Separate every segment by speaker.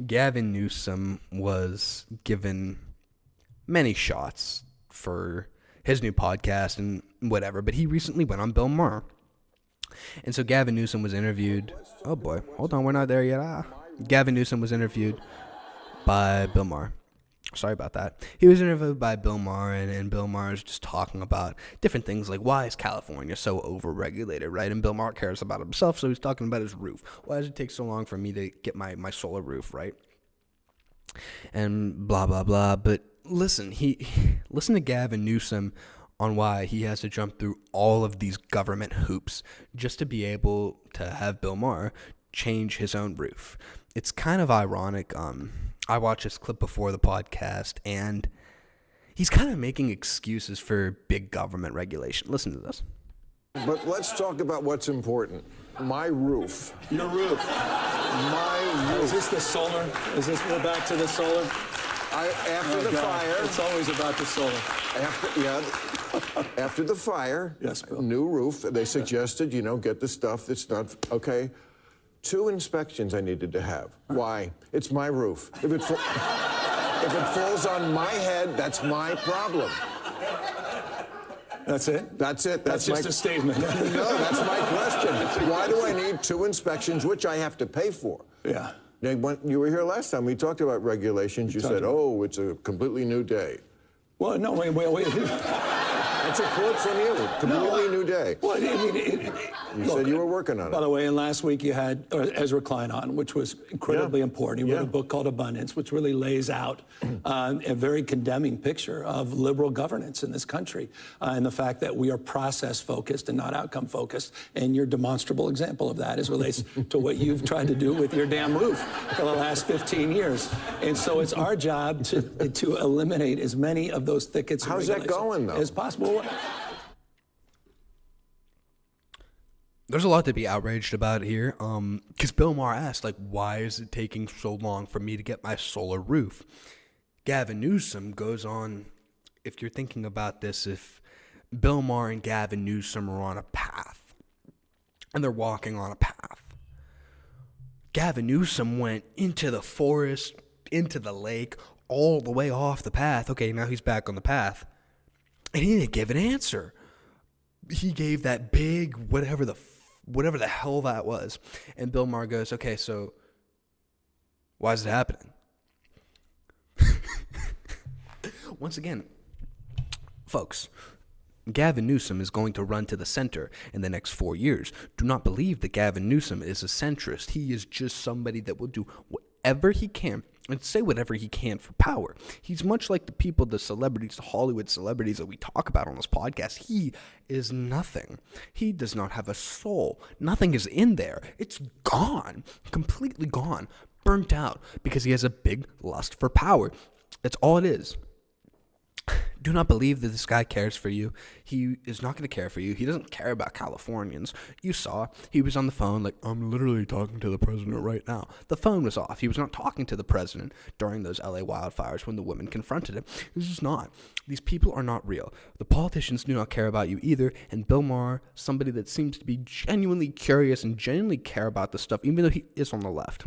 Speaker 1: Gavin Newsom was given many shots for his new podcast and whatever, but he recently went on Bill Maher. And so Gavin Newsom was interviewed. Oh boy, hold on, we're not there yet. Gavin Newsom was interviewed by Bill Maher. Sorry about that. He was interviewed by Bill Maher, and Bill Maher is just talking about different things like, why is California so overregulated, right? And Bill Maher cares about himself, so he's talking about his roof. Why does it take so long for me to get my solar roof, right? And blah, blah, blah. But listen to Gavin Newsom on why he has to jump through all of these government hoops just to be able to have Bill Maher change his own roof. It's kind of ironic. I watched this clip before the podcast, and he's kind of making excuses for big government regulation. Listen to this.
Speaker 2: But let's talk about what's important. My roof.
Speaker 3: Your roof.
Speaker 2: My roof.
Speaker 3: Is this the solar? Is this, we're back to the solar?
Speaker 2: After the fire.
Speaker 3: It's always about the solar.
Speaker 2: After the fire.
Speaker 3: Yes, Bill.
Speaker 2: New roof. They suggested, get the stuff that's not, okay. 2 inspections I needed to have. Why? It's my roof. If it falls on my head, that's my problem.
Speaker 3: That's it?
Speaker 2: That's it.
Speaker 3: That's just a statement.
Speaker 2: No, that's my question. Why do I need 2 inspections, which I have to pay for?
Speaker 3: Yeah.
Speaker 2: Now, when you were here last time, we talked about regulations. You said, oh, it's a completely new day.
Speaker 3: Well, no, wait.
Speaker 2: That's a quote from you. Completely new day.
Speaker 3: Well,
Speaker 2: You said you were working on it.
Speaker 3: By the way, and last week you had Ezra Klein on, which was incredibly important. He wrote a book called Abundance, which really lays out a very condemning picture of liberal governance in this country and the fact that we are process-focused and not outcome-focused. And your demonstrable example of that is relates to what you've tried to do with your damn roof for the last 15 years. And so it's our job to eliminate as many of those thickets
Speaker 2: How's that going, though?
Speaker 3: as possible.
Speaker 1: There's a lot to be outraged about here, because Bill Maher asked, why is it taking so long for me to get my solar roof? Gavin Newsom goes on, if you're thinking about this, if Bill Maher and Gavin Newsom are on a path, and they're walking on a path, Gavin Newsom went into the forest, into the lake, all the way off the path. Okay, now he's back on the path, and he didn't give an answer. He gave that big whatever the hell that was. And Bill Maher goes, okay, so why is it happening? Once again, folks, Gavin Newsom is going to run to the center in the next 4 years. Do not believe that Gavin Newsom is a centrist. He is just somebody that will do whatever he can and say whatever he can for power. He's much like the people, the celebrities, the Hollywood celebrities that we talk about on this podcast. He is nothing. He does not have a soul. Nothing is in there. It's gone. Completely gone. Burnt out because he has a big lust for power. That's all it is. Do not believe that this guy cares for you. He is not going to care for you. He doesn't care about Californians. You saw he was on the phone I'm literally talking to the president right now. The phone was off. He was not talking to the president during those LA wildfires when the women confronted him. This is not. These people are not real. The politicians do not care about you either. And Bill Maher, somebody that seems to be genuinely curious and genuinely care about this stuff, even though he is on the left,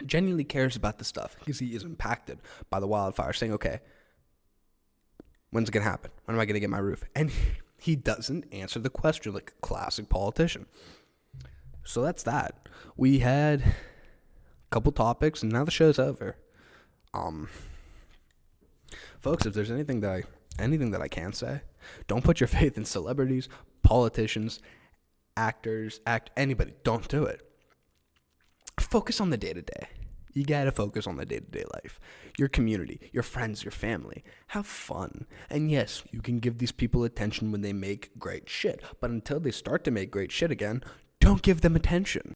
Speaker 1: genuinely cares about this stuff because he is impacted by the wildfire, saying, okay, when's it going to happen? When am I going to get my roof? And he doesn't answer the question like a classic politician. So that's that. We had a couple topics, and now the show's over. Folks, if there's anything that I can say, don't put your faith in celebrities, politicians, actors, anybody. Don't do it. Focus on the day-to-day. You gotta focus on the day-to-day life. Your community, your friends, your family. Have fun. And yes, you can give these people attention when they make great shit. But until they start to make great shit again, don't give them attention.